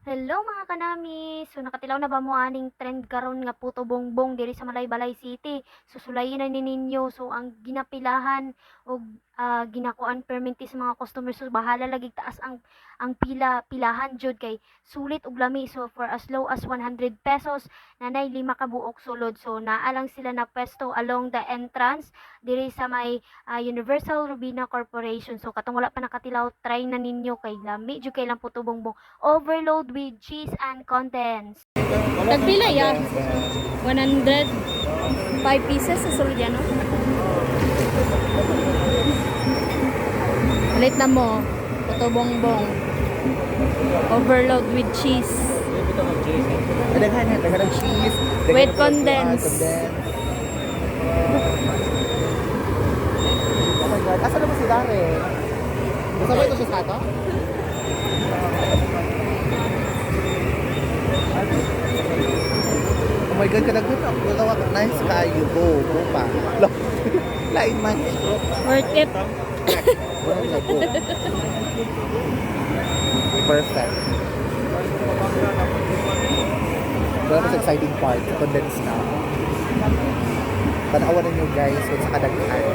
Hello mga kanami! So nakatilaw na ba mo aning trend karon nga puto bongbong diri sa Malaybalay City. Susulayin na ni ninyo. So ang ginapilahan og ginakuan perminti sa mga customers, so bahala lagi taas ang pilahan jud kay sulit og lami. So for as low as 100 pesos nanay 5 ka buok sulod. So naa lang sila na pwesto along the entrance diri sa may Universal Robina Corporation. So katong wala pa nakatilaw, try na ninyo kay lami jud kay lang puto bongbong. Overload with cheese and condensed. Tagpila ya? 105 pieces sa sulod yan, no? Ulit na mo. Puto bongbong. Overload with cheese. Daghan ng cheese. With condensed. Oh my God. Asa naman si Dare? Kasama ito siya sa ato? Oh my God, kanagot ako. Gagawa ka. Nice kayo. Go pa. Lain man. Worth it. Perfect. Wala mas exciting part. Condensed na. Tanawan ninyo guys kung sa kadaghan.